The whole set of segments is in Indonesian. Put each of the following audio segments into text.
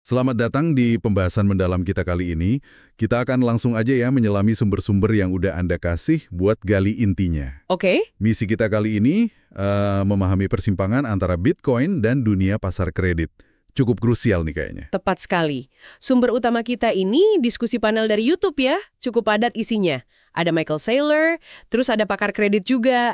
Selamat datang di pembahasan mendalam kita kali ini. Kita akan langsung aja ya menyelami sumber-sumber yang udah Anda kasih buat gali intinya. Oke. Misi kita kali ini memahami persimpangan antara Bitcoin dan dunia pasar kredit. Cukup krusial nih kayaknya. Tepat sekali. Sumber utama kita ini diskusi panel dari YouTube ya. Cukup padat isinya. Ada Michael Saylor, terus ada pakar kredit juga,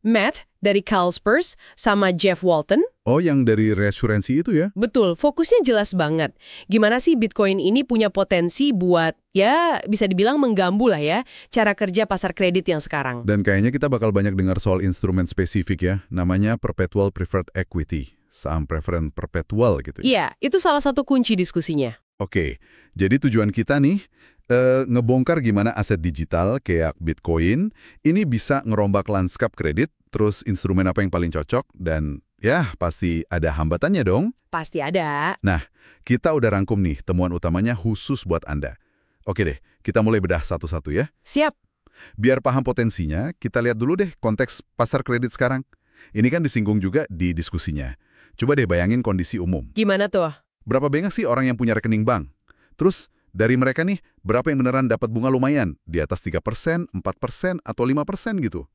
Matt dari Carlsberg, sama Jeff Walton. Oh, yang dari reasuransi itu ya? Betul, fokusnya jelas banget. Gimana sih Bitcoin ini punya potensi buat, ya bisa dibilang mengganggu lah ya, cara kerja pasar kredit yang sekarang. Dan kayaknya kita bakal banyak dengar soal instrumen spesifik ya, namanya Perpetual Preferred Equity, saham preferen perpetual gitu ya. Iya, itu salah satu kunci diskusinya. Oke, jadi tujuan kita nih, ngebongkar gimana aset digital kayak Bitcoin, ini bisa ngerombak lanskap kredit, terus instrumen apa yang paling cocok, dan ya pasti ada hambatannya dong. Pasti ada. Nah, kita udah rangkum nih temuan utamanya khusus buat Anda. Oke deh, kita mulai bedah satu-satu ya. Siap. Biar paham potensinya, kita lihat dulu deh konteks pasar kredit sekarang. Ini kan disinggung juga di diskusinya. Coba deh bayangin kondisi umum. Gimana tuh? Berapa banyak sih orang yang punya rekening bank? Terus, dari mereka nih, berapa yang beneran dapat bunga lumayan? Di atas 3%, 4%, atau 5% gitu?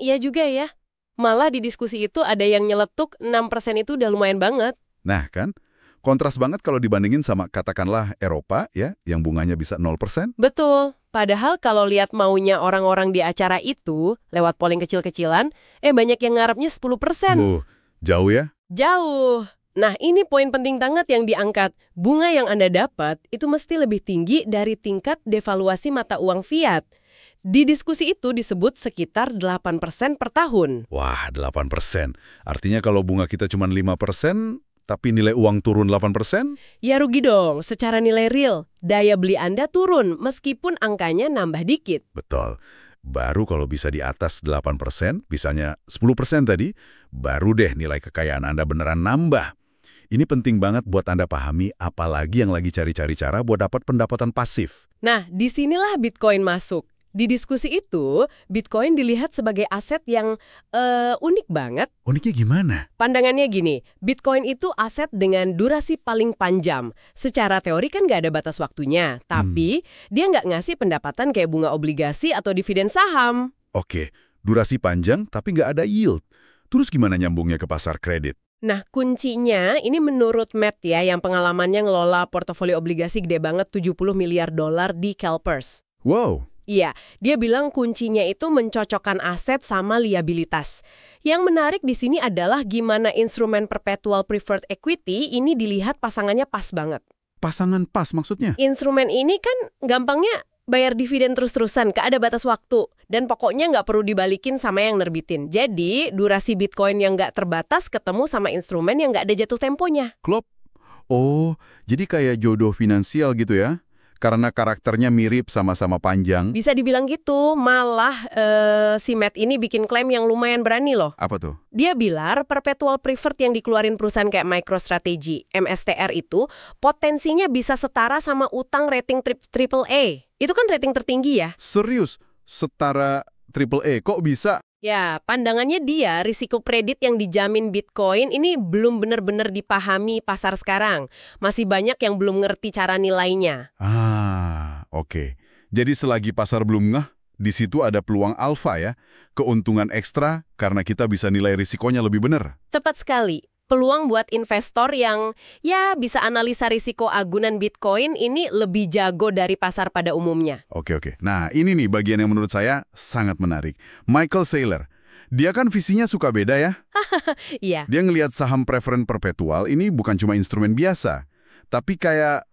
Iya juga ya. Malah di diskusi itu ada yang nyeletuk 6% itu udah lumayan banget. Nah kan, kontras banget kalau dibandingin sama katakanlah Eropa ya, yang bunganya bisa 0%. Betul. Padahal kalau lihat maunya orang-orang di acara itu, lewat polling kecil-kecilan, banyak yang ngarepnya 10%. Jauh ya? Jauh. Nah, ini poin penting banget yang diangkat. Bunga yang Anda dapat itu mesti lebih tinggi dari tingkat devaluasi mata uang fiat. Di diskusi itu disebut sekitar 8% per tahun. Wah, 8%. Artinya kalau bunga kita cuma 5%, tapi nilai uang turun 8%? Ya rugi dong, secara nilai real. Daya beli Anda turun meskipun angkanya nambah dikit. Betul. Baru kalau bisa di atas 8%, misalnya 10% tadi, baru deh nilai kekayaan Anda beneran nambah. Ini penting banget buat Anda pahami, apalagi yang lagi cari-cari cara buat dapat pendapatan pasif. Nah, disinilah Bitcoin masuk. Di diskusi itu, Bitcoin dilihat sebagai aset yang unik banget. Uniknya gimana? Pandangannya gini, Bitcoin itu aset dengan durasi paling panjang. Secara teori kan nggak ada batas waktunya, tapi dia nggak ngasih pendapatan kayak bunga obligasi atau dividen saham. Oke, durasi panjang tapi nggak ada yield. Terus gimana nyambungnya ke pasar kredit? Nah, kuncinya ini menurut Matt ya, yang pengalamannya ngelola portofolio obligasi gede banget $70 miliar di CalPERS. Wow. Iya, dia bilang kuncinya itu mencocokkan aset sama liabilitas. Yang menarik di sini adalah gimana instrumen perpetual preferred equity ini dilihat pasangannya pas banget. Pasangan pas maksudnya? Instrumen ini kan gampangnya bayar dividen terus-terusan, gak ada batas waktu. Dan pokoknya nggak perlu dibalikin sama yang nerbitin. Jadi, durasi Bitcoin yang nggak terbatas ketemu sama instrumen yang nggak ada jatuh temponya. Klop. Oh, jadi kayak jodoh finansial gitu ya? Karena karakternya mirip sama-sama panjang. Bisa dibilang gitu, malah si Matt ini bikin klaim yang lumayan berani loh. Apa tuh? Dia bilang perpetual preferred yang dikeluarin perusahaan kayak MicroStrategy, MSTR itu, potensinya bisa setara sama utang rating AAA. Itu kan rating tertinggi ya? Serius? Setara AAA? Kok bisa? Ya, pandangannya dia, risiko kredit yang dijamin Bitcoin ini belum benar-benar dipahami pasar sekarang. Masih banyak yang belum ngerti cara nilainya. Oke. Jadi selagi pasar belum ngeh, di situ ada peluang alfa ya. Keuntungan ekstra karena kita bisa nilai risikonya lebih benar. Tepat sekali. Peluang buat investor yang ya bisa analisa risiko agunan Bitcoin ini lebih jago dari pasar pada umumnya. Oke. Nah, ini nih bagian yang menurut saya sangat menarik. Michael Saylor. Dia kan visinya suka beda ya. Iya. Dia ngelihat saham preferen perpetual ini bukan cuma instrumen biasa, tapi kayak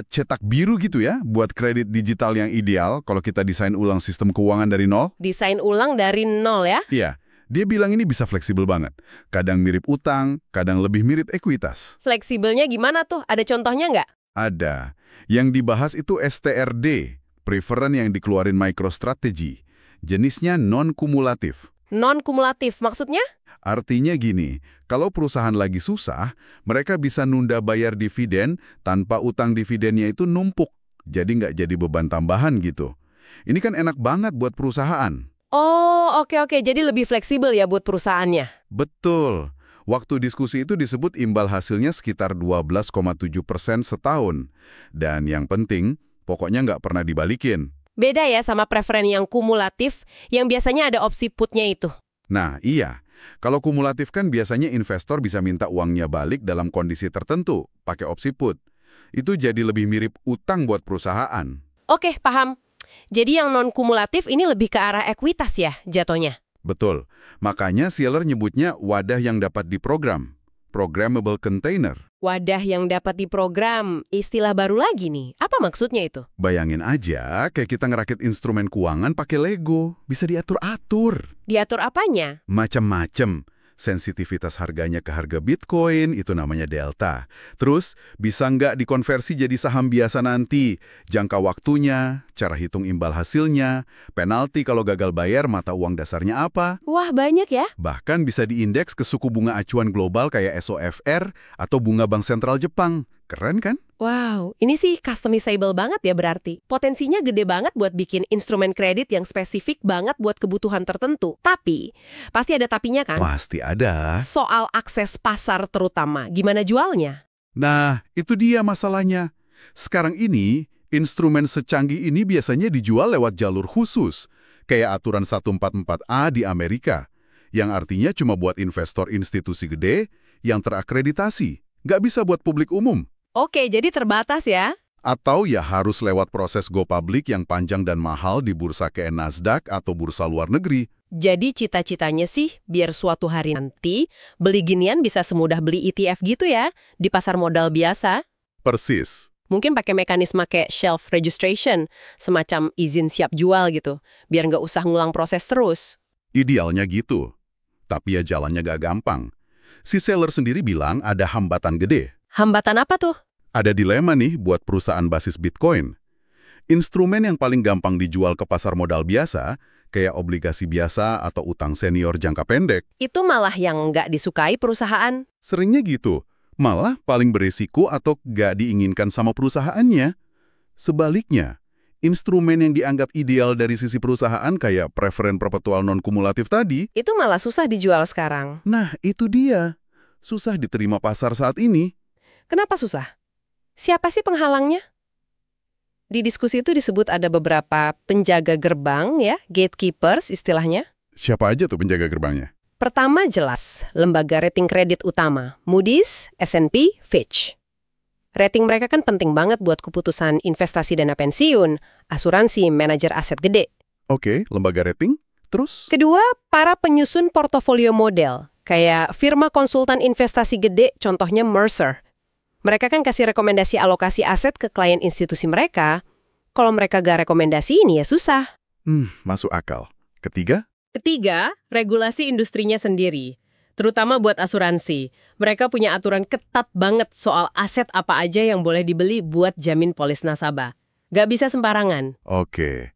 cetak biru gitu ya buat kredit digital yang ideal kalau kita desain ulang sistem keuangan dari nol. Desain ulang dari nol ya? Iya. Dia bilang ini bisa fleksibel banget. Kadang mirip utang, kadang lebih mirip ekuitas. Fleksibelnya gimana tuh? Ada contohnya nggak? Ada. Yang dibahas itu STRD, preferen yang dikeluarin MicroStrategy. Jenisnya non-kumulatif. Non-kumulatif, maksudnya? Artinya gini, kalau perusahaan lagi susah, mereka bisa nunda bayar dividen tanpa utang dividennya itu numpuk. Jadi nggak jadi beban tambahan gitu. Ini kan enak banget buat perusahaan. Oh, oke. Jadi lebih fleksibel ya buat perusahaannya. Betul. Waktu diskusi itu disebut imbal hasilnya sekitar 12,7% setahun. Dan yang penting, pokoknya nggak pernah dibalikin. Beda ya sama preferen yang kumulatif, yang biasanya ada opsi putnya itu. Nah, iya. Kalau kumulatif kan biasanya investor bisa minta uangnya balik dalam kondisi tertentu, pakai opsi put. Itu jadi lebih mirip utang buat perusahaan. Oke, paham. Jadi yang non-kumulatif ini lebih ke arah ekuitas ya jatuhnya? Betul. Makanya Shiller nyebutnya wadah yang dapat diprogram. Programmable container. Wadah yang dapat diprogram, istilah baru lagi nih. Apa maksudnya itu? Bayangin aja kayak kita ngerakit instrumen keuangan pakai Lego. Bisa diatur-atur. Diatur apanya? Macem-macem. Sensitivitas harganya ke harga Bitcoin, itu namanya delta. Terus, bisa nggak dikonversi jadi saham biasa nanti? Jangka waktunya, cara hitung imbal hasilnya, penalti kalau gagal bayar mata uang dasarnya apa? Wah, banyak ya. Bahkan bisa diindeks ke suku bunga acuan global kayak SOFR atau bunga Bank Sentral Jepang. Keren kan? Wow, ini sih customizable banget ya berarti. Potensinya gede banget buat bikin instrumen kredit yang spesifik banget buat kebutuhan tertentu. Tapi, pasti ada tapinya kan? Pasti ada. Soal akses pasar terutama, gimana jualnya? Nah, itu dia masalahnya. Sekarang ini, instrumen secanggih ini biasanya dijual lewat jalur khusus, kayak aturan 144A di Amerika, yang artinya cuma buat investor institusi gede yang terakreditasi, nggak bisa buat publik umum. Oke, jadi terbatas ya? Atau ya harus lewat proses go public yang panjang dan mahal di bursa kayak Nasdaq atau bursa luar negeri. Jadi cita-citanya sih biar suatu hari nanti beli ginian bisa semudah beli ETF gitu ya, di pasar modal biasa. Persis. Mungkin pakai mekanisme kayak shelf registration, semacam izin siap jual gitu, biar nggak usah ngulang proses terus. Idealnya gitu. Tapi ya jalannya gak gampang. Si seller sendiri bilang ada hambatan gede. Hambatan apa tuh? Ada dilema nih buat perusahaan basis Bitcoin. Instrumen yang paling gampang dijual ke pasar modal biasa, kayak obligasi biasa atau utang senior jangka pendek, Itu malah yang nggak disukai perusahaan. seringnya gitu. Malah paling berisiko atau gak diinginkan sama perusahaannya. Sebaliknya, instrumen yang dianggap ideal dari sisi perusahaan kayak preferen perpetual non-kumulatif tadi, Itu malah susah dijual sekarang. nah itu dia. Susah diterima pasar saat ini. Kenapa susah? Siapa sih penghalangnya? Di diskusi itu disebut ada beberapa penjaga gerbang ya, gatekeepers istilahnya. Siapa aja tuh penjaga gerbangnya? Pertama jelas, lembaga rating kredit utama, Moody's, S&P, Fitch. Rating mereka kan penting banget buat keputusan investasi dana pensiun, asuransi, manajer aset gede. Oke, lembaga rating. Terus? Kedua, para penyusun portofolio model, kayak firma konsultan investasi gede, contohnya Mercer. Mereka kan kasih rekomendasi alokasi aset ke klien institusi mereka. Kalau mereka gak rekomendasi ini ya susah. Masuk akal. Ketiga? Ketiga, regulasi industrinya sendiri. Terutama buat asuransi. Mereka punya aturan ketat banget soal aset apa aja yang boleh dibeli buat jamin polis nasabah. Gak bisa sembarangan. Oke.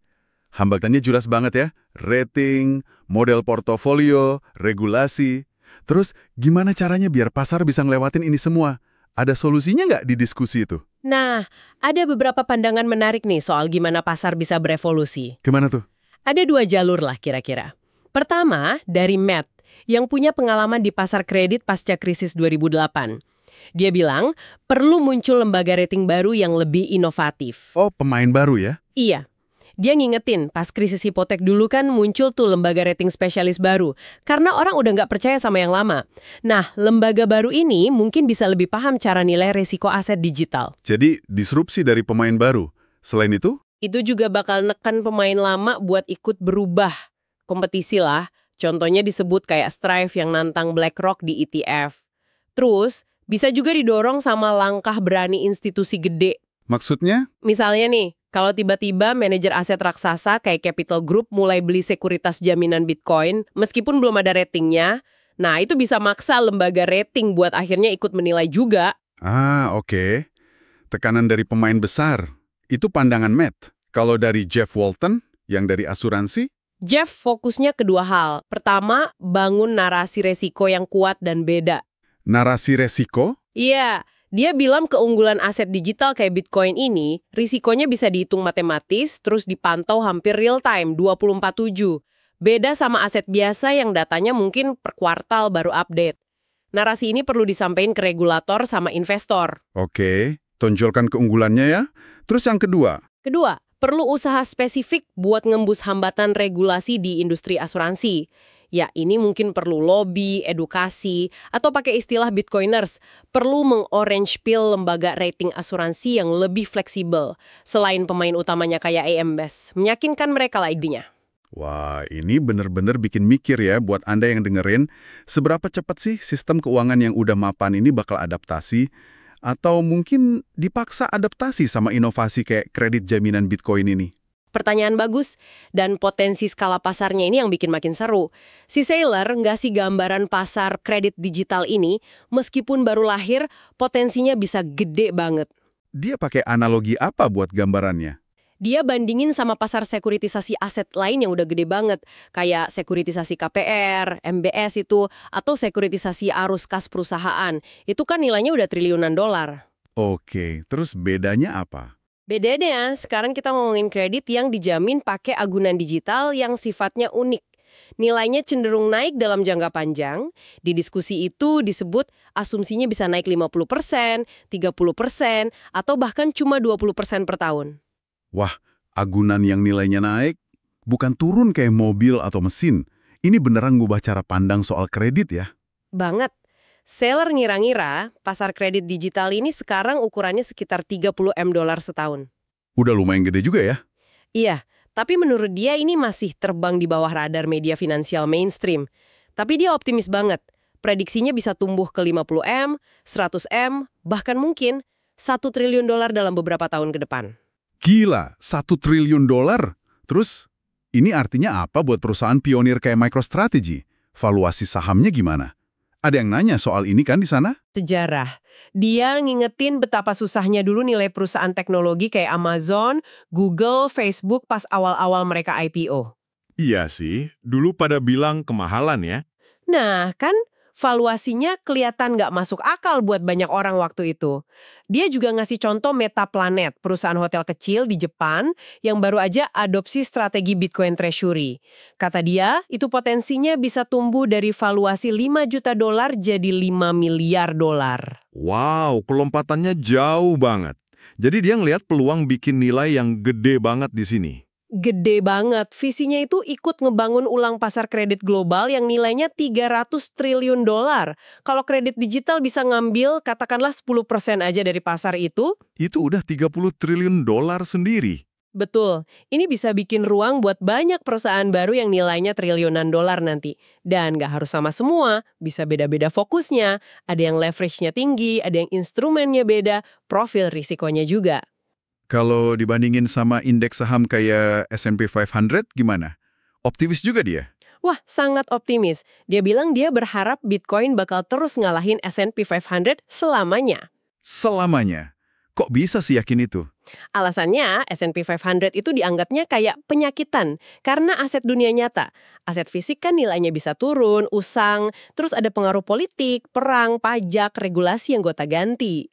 Hambatannya jelas banget ya. Rating, model portofolio, regulasi. Terus gimana caranya biar pasar bisa ngelewatin ini semua? Ada solusinya nggak di diskusi itu? Nah, ada beberapa pandangan menarik nih soal gimana pasar bisa berevolusi. Gimana tuh? Ada dua jalur lah kira-kira. Pertama, dari Matt, yang punya pengalaman di pasar kredit pasca krisis 2008. Dia bilang, perlu muncul lembaga rating baru yang lebih inovatif. Oh, pemain baru ya? Iya. Dia ngingetin, pas krisis hipotek dulu kan muncul tuh lembaga rating spesialis baru. Karena orang udah nggak percaya sama yang lama. Nah, lembaga baru ini mungkin bisa lebih paham cara nilai resiko aset digital. Jadi, disrupsi dari pemain baru. Selain itu? Itu juga bakal neken pemain lama buat ikut berubah. Kompetisi lah. Contohnya disebut kayak Strive yang nantang BlackRock di ETF. Terus, bisa juga didorong sama langkah berani institusi gede. Maksudnya? Misalnya nih, kalau tiba-tiba manajer aset raksasa kayak Capital Group mulai beli sekuritas jaminan Bitcoin, meskipun belum ada ratingnya, nah itu bisa maksa lembaga rating buat akhirnya ikut menilai juga. Oke. Tekanan dari pemain besar. Itu pandangan Matt. Kalau dari Jeff Walton, yang dari asuransi? Jeff fokusnya kedua hal. Pertama, bangun narasi resiko yang kuat dan beda. Narasi resiko? Iya, dia bilang keunggulan aset digital kayak Bitcoin ini, risikonya bisa dihitung matematis, terus dipantau hampir real time, 24/7. Beda sama aset biasa yang datanya mungkin per kuartal baru update. Narasi ini perlu disampaikan ke regulator sama investor. Oke, tonjolkan keunggulannya ya. Terus yang kedua, Kedua, perlu usaha spesifik buat ngembus hambatan regulasi di industri asuransi. Ya, ini mungkin perlu lobby, edukasi, atau pakai istilah Bitcoiners, perlu meng-orange pill lembaga rating asuransi yang lebih fleksibel, selain pemain utamanya kayak AM Best. Meyakinkan mereka lah idenya. wah ini bener-bener bikin mikir ya buat Anda yang dengerin, seberapa cepat sih sistem keuangan yang udah mapan ini bakal adaptasi, atau mungkin dipaksa adaptasi sama inovasi kayak kredit jaminan Bitcoin ini? Pertanyaan bagus, dan potensi skala pasarnya ini yang bikin makin seru. Si Saylor ngasih gambaran pasar kredit digital ini, meskipun baru lahir, potensinya bisa gede banget. Dia pakai analogi apa buat gambarannya? Dia bandingin sama pasar sekuritisasi aset lain yang udah gede banget, kayak sekuritisasi KPR, MBS itu, atau sekuritisasi arus kas perusahaan. Itu kan nilainya udah triliunan dolar. Oke, terus bedanya apa? Bedanya, sekarang kita ngomongin kredit yang dijamin pakai agunan digital yang sifatnya unik. Nilainya cenderung naik dalam jangka panjang. Di diskusi itu disebut asumsinya bisa naik 50%, 30%, atau bahkan cuma 20% per tahun. Wah, agunan yang nilainya naik, bukan turun kayak mobil atau mesin. Ini beneran ngubah cara pandang soal kredit ya? Banget. Saylor ngira-ngira pasar kredit digital ini sekarang ukurannya sekitar 30 M dolar setahun. Udah lumayan gede juga ya? Iya, tapi menurut dia ini masih terbang di bawah radar media finansial mainstream. Tapi dia optimis banget. Prediksinya bisa tumbuh ke 50 M, 100 M, bahkan mungkin 1 triliun dolar dalam beberapa tahun ke depan. Gila, 1 triliun dolar? Terus, ini artinya apa buat perusahaan pionir kayak MicroStrategy? Valuasi sahamnya gimana? Ada yang nanya soal ini kan di sana? Sejarah. Dia ngingetin betapa susahnya dulu nilai perusahaan teknologi kayak Amazon, Google, Facebook pas awal-awal mereka IPO. Iya sih, dulu pada bilang kemahalan ya. Nah, kan valuasinya kelihatan nggak masuk akal buat banyak orang waktu itu. Dia juga ngasih contoh Metaplanet, perusahaan hotel kecil di Jepan yang baru aja adopsi strategi Bitcoin Treasury. Kata dia, itu potensinya bisa tumbuh dari valuasi 5 juta dolar jadi 5 miliar dolar. Wow, kelompatannya jauh banget. Jadi dia ngelihat peluang bikin nilai yang gede banget di sini. Gede banget. Visinya itu ikut ngebangun ulang pasar kredit global yang nilainya 300 triliun dolar. Kalau kredit digital bisa ngambil katakanlah 10% aja dari pasar itu, Itu udah 30 triliun dolar sendiri. betul. Ini bisa bikin ruang buat banyak perusahaan baru yang nilainya triliunan dolar nanti. Dan nggak harus sama semua, bisa beda-beda fokusnya. Ada yang leverage-nya tinggi, ada yang instrumennya beda, profil risikonya juga. Kalau dibandingin sama indeks saham kayak S&P 500 gimana? Optimis juga dia? Wah, sangat optimis. Dia bilang dia berharap Bitcoin bakal terus ngalahin S&P 500 selamanya. Selamanya. Kok bisa sih yakin itu? Alasannya, S&P 500 itu dianggapnya kayak penyakitan karena aset dunia nyata. Aset fisik kan nilainya bisa turun, usang, terus ada pengaruh politik, perang, pajak, regulasi yang gonta-ganti.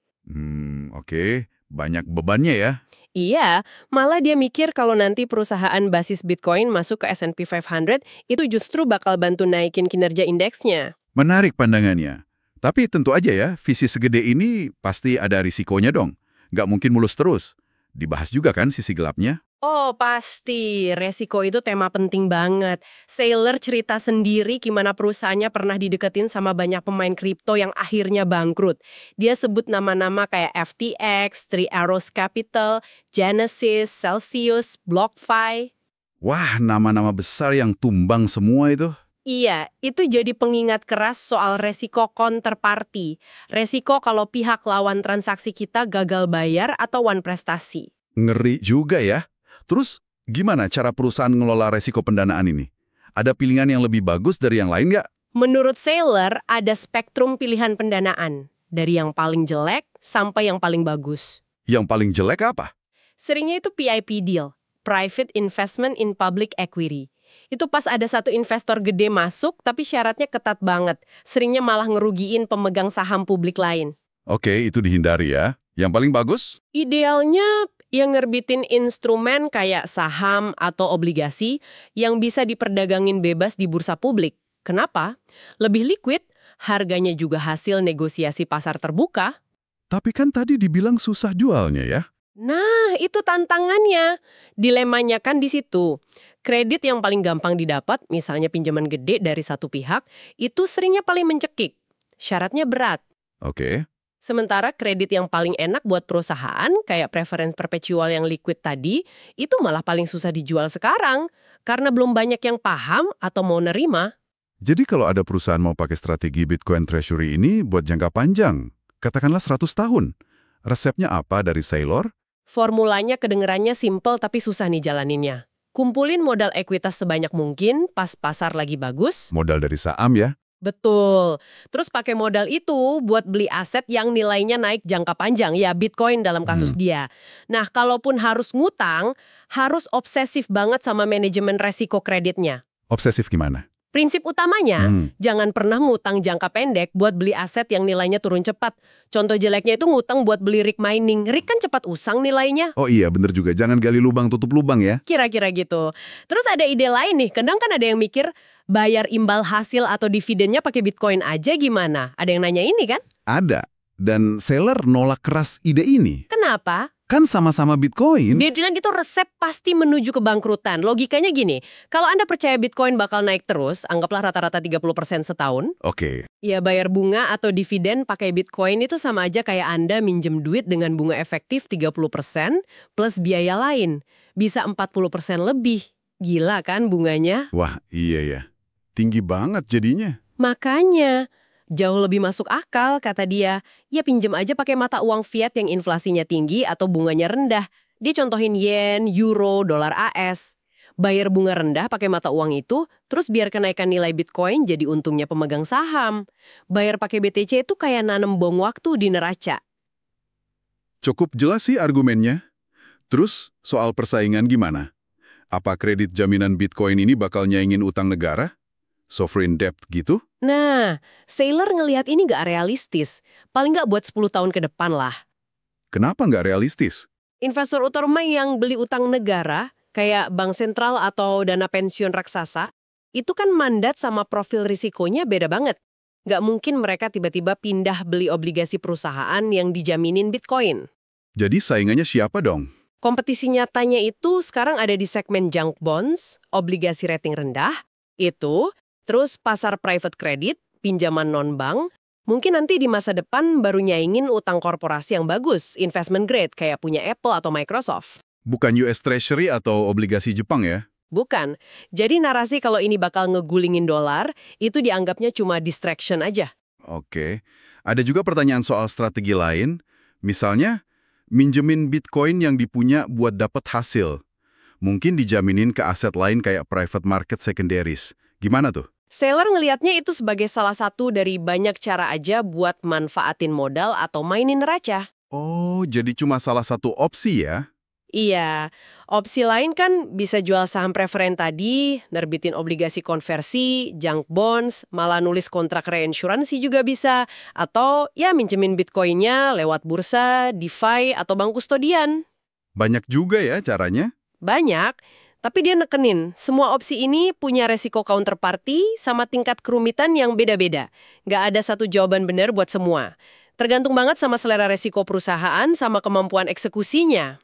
Oke. Banyak bebannya ya. Iya, malah dia mikir kalau nanti perusahaan basis Bitcoin masuk ke S&P 500, itu justru bakal bantu naikin kinerja indeksnya. Menarik pandangannya. Tapi tentu aja ya, visi segede ini pasti ada risikonya dong. Nggak mungkin mulus terus. Dibahas juga kan sisi gelapnya? Oh, pasti. Resiko itu tema penting banget. Saylor cerita sendiri gimana perusahaannya pernah dideketin sama banyak pemain kripto yang akhirnya bangkrut. Dia sebut nama-nama kayak FTX, Three Arrows Capital, Genesis, Celsius, BlockFi. Wah, nama-nama besar yang tumbang semua itu. Iya, itu jadi pengingat keras soal resiko counterparty. Resiko kalau pihak lawan transaksi kita gagal bayar atau wan prestasi. Ngeri juga ya. Terus, gimana cara perusahaan ngelola resiko pendanaan ini? Ada pilihan yang lebih bagus dari yang lain nggak? Menurut Saylor, ada spektrum pilihan pendanaan. Dari yang paling jelek sampai yang paling bagus. Yang paling jelek apa? Seringnya itu PIP deal, Private Investment in Public Equity. Itu pas ada satu investor gede masuk, tapi syaratnya ketat banget. Seringnya malah ngerugiin pemegang saham publik lain. Oke, itu dihindari ya. Yang paling bagus? Idealnya yang ngerbitin instrumen kayak saham atau obligasi yang bisa diperdagangin bebas di bursa publik. Kenapa? Lebih liquid, harganya juga hasil negosiasi pasar terbuka. Tapi kan tadi dibilang susah jualnya ya? Nah, itu tantangannya. Dilemanya kan di situ. Kredit yang paling gampang didapat, misalnya pinjaman gede dari satu pihak, itu seringnya paling mencekik. Syaratnya berat. Oke. Sementara kredit yang paling enak buat perusahaan, kayak preference perpetual yang liquid tadi, itu malah paling susah dijual sekarang, karena belum banyak yang paham atau mau nerima. Jadi kalau ada perusahaan mau pakai strategi Bitcoin Treasury ini buat jangka panjang, katakanlah 100 tahun, resepnya apa dari Saylor? Formulanya kedengerannya simple tapi susah nih jalaninnya. Kumpulin modal ekuitas sebanyak mungkin pas pasar lagi bagus. Modal dari saham ya? Betul. Terus pakai modal itu buat beli aset yang nilainya naik jangka panjang, ya Bitcoin dalam kasus dia. Nah, kalaupun harus ngutang, harus obsesif banget sama manajemen resiko kreditnya. Obsesif gimana? Prinsip utamanya, jangan pernah ngutang jangka pendek buat beli aset yang nilainya turun cepat. Contoh jeleknya itu ngutang buat beli rig mining. Rig kan cepat usang nilainya. Oh iya, bener juga. Jangan gali lubang tutup lubang ya. Kira-kira gitu. Terus ada ide lain nih, kadang kan ada yang mikir, bayar imbal hasil atau dividennya pakai Bitcoin aja gimana? Ada yang nanya ini kan? Ada. Dan seller nolak keras ide ini. Kenapa? Kan sama-sama Bitcoin. Dia bilang itu resep pasti menuju kebangkrutan. Logikanya gini, kalau Anda percaya Bitcoin bakal naik terus, anggaplah rata-rata 30% setahun, Oke. ya bayar bunga atau dividen pakai Bitcoin itu sama aja kayak Anda minjem duit dengan bunga efektif 30% plus biaya lain. Bisa 40% lebih. Gila kan bunganya? Wah, iya ya. Tinggi banget jadinya. Makanya, jauh lebih masuk akal, kata dia. Ya pinjem aja pakai mata uang fiat yang inflasinya tinggi atau bunganya rendah. Dia contohin yen, euro, dolar AS. Bayar bunga rendah pakai mata uang itu, terus biar kenaikan nilai Bitcoin jadi untungnya pemegang saham. Bayar pakai BTC itu kayak nanem bom waktu di neraca. Cukup jelas sih argumennya. Terus, soal persaingan gimana? Apa kredit jaminan Bitcoin ini bakal nyaingin utang negara? Sovereign debt gitu? Nah, Saylor ngelihat ini nggak realistis. Paling nggak buat 10 tahun ke depan lah. Kenapa nggak realistis? Investor utama yang beli utang negara, kayak bank sentral atau dana pensiun raksasa, itu kan mandat sama profil risikonya beda banget. Nggak mungkin mereka tiba-tiba pindah beli obligasi perusahaan yang dijaminin Bitcoin. Jadi saingannya siapa dong? Kompetisi nyatanya itu sekarang ada di segmen junk bonds, obligasi rating rendah, itu, terus pasar private credit, pinjaman non-bank, mungkin nanti di masa depan baru nyaingin utang korporasi yang bagus, investment grade kayak punya Apple atau Microsoft. Bukan US Treasury atau obligasi Jepang ya? Bukan. Jadi narasi kalau ini bakal ngegulingin dolar, itu dianggapnya cuma distraction aja. Oke. Ada juga pertanyaan soal strategi lain. Misalnya, minjemin Bitcoin yang dipunya buat dapat hasil. Mungkin dijaminin ke aset lain kayak private market secondaries. Gimana tuh? Saylor ngelihatnya itu sebagai salah satu dari banyak cara aja buat manfaatin modal atau mainin neraca. Oh, jadi cuma salah satu opsi ya? Iya, opsi lain kan bisa jual saham preferen tadi, nerbitin obligasi konversi, junk bonds, malah nulis kontrak reinsuransi juga bisa, atau ya minjemin Bitcoin-nya lewat bursa, DeFi, atau bank kustodian. Banyak juga ya caranya? Banyak, tapi dia nekenin, semua opsi ini punya resiko counterparty sama tingkat kerumitan yang beda-beda. Nggak ada satu jawaban benar buat semua. Tergantung banget sama selera resiko perusahaan sama kemampuan eksekusinya.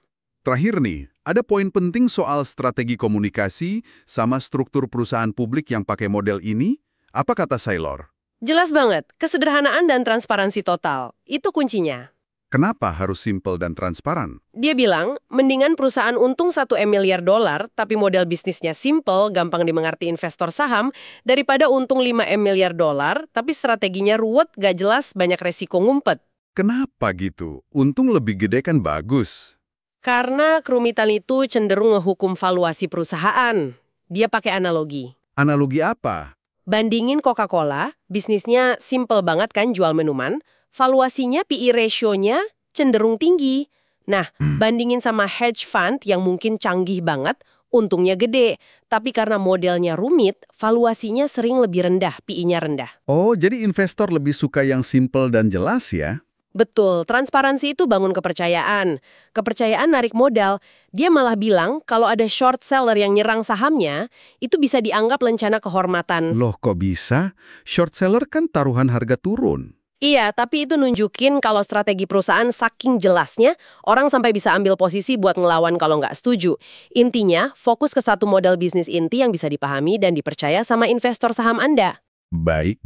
Terakhir nih, ada poin penting soal strategi komunikasi sama struktur perusahaan publik yang pakai model ini. Apa kata Saylor? Jelas banget, kesederhanaan dan transparansi total. Itu kuncinya. Kenapa harus simpel dan transparan? Dia bilang, mendingan perusahaan untung 1 miliar dolar, tapi model bisnisnya simple, gampang dimengerti investor saham, daripada untung 5 miliar dolar, tapi strateginya ruwet, gak jelas, banyak resiko ngumpet. Kenapa gitu? Untung lebih gede kan bagus. Karena kerumitan itu cenderung ngehukum valuasi perusahaan. Dia pakai analogi. Analogi apa? Bandingin Coca-Cola, bisnisnya simple banget kan jual minuman, valuasinya PE ratio-nya cenderung tinggi. Nah, bandingin sama hedge fund yang mungkin canggih banget, untungnya gede. Tapi karena modelnya rumit, valuasinya sering lebih rendah, PE-nya rendah. Oh, jadi investor lebih suka yang simple dan jelas ya? Betul, transparansi itu bangun kepercayaan. Kepercayaan narik modal. Dia malah bilang kalau ada short seller yang nyerang sahamnya, itu bisa dianggap lencana kehormatan. Loh kok bisa? Short seller kan taruhan harga turun. Iya, tapi itu nunjukin kalau strategi perusahaan saking jelasnya, orang sampai bisa ambil posisi buat ngelawan kalau nggak setuju. Intinya, fokus ke satu model bisnis inti yang bisa dipahami dan dipercaya sama investor saham Anda. Baik.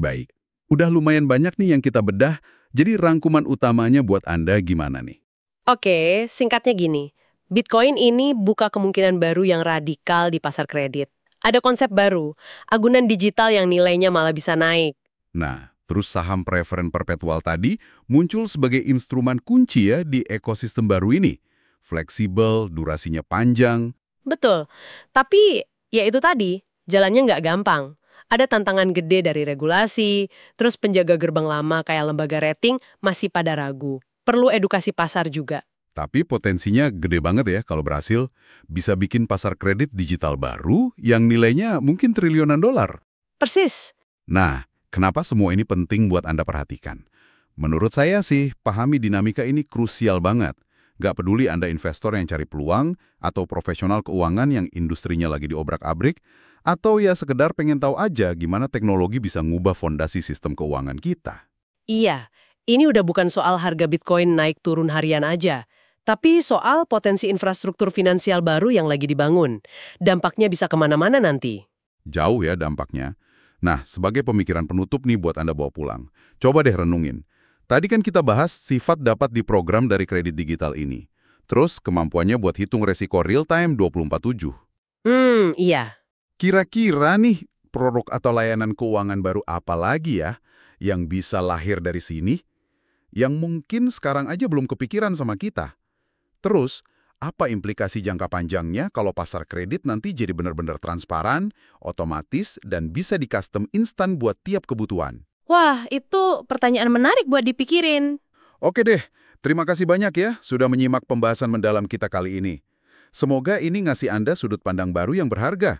Udah lumayan banyak nih yang kita bedah, jadi rangkuman utamanya buat Anda gimana nih? Oke, singkatnya gini. Bitcoin ini buka kemungkinan baru yang radikal di pasar kredit. Ada konsep baru, agunan digital yang nilainya malah bisa naik. Nah, terus saham preferen perpetual tadi muncul sebagai instrumen kunci ya di ekosistem baru ini. Fleksibel, durasinya panjang. Betul, tapi ya itu tadi, jalannya nggak gampang. Ada tantangan gede dari regulasi, terus penjaga gerbang lama kayak lembaga rating masih pada ragu. Perlu edukasi pasar juga. Tapi potensinya gede banget ya kalau berhasil. Bisa bikin pasar kredit digital baru yang nilainya mungkin triliunan dolar. Persis. Nah, kenapa semua ini penting buat Anda perhatikan? Menurut saya sih, pahami dinamika ini krusial banget. Gak peduli Anda investor yang cari peluang, atau profesional keuangan yang industrinya lagi diobrak-abrik, atau ya sekedar pengen tahu aja gimana teknologi bisa ngubah fondasi sistem keuangan kita. Iya, ini udah bukan soal harga Bitcoin naik turun harian aja, tapi soal potensi infrastruktur finansial baru yang lagi dibangun. Dampaknya bisa kemana-mana nanti. Jauh ya dampaknya. Nah, sebagai pemikiran penutup nih buat Anda bawa pulang. Coba deh renungin. Tadi kan kita bahas sifat dapat diprogram dari kredit digital ini. Terus kemampuannya buat hitung resiko real time 24/7. Iya. Kira-kira nih produk atau layanan keuangan baru apa lagi ya yang bisa lahir dari sini? Yang mungkin sekarang aja belum kepikiran sama kita. Terus, apa implikasi jangka panjangnya kalau pasar kredit nanti jadi benar-benar transparan, otomatis, dan bisa di-custom instan buat tiap kebutuhan? Wah, itu pertanyaan menarik buat dipikirin. Oke deh, terima kasih banyak ya sudah menyimak pembahasan mendalam kita kali ini. Semoga ini ngasih Anda sudut pandang baru yang berharga.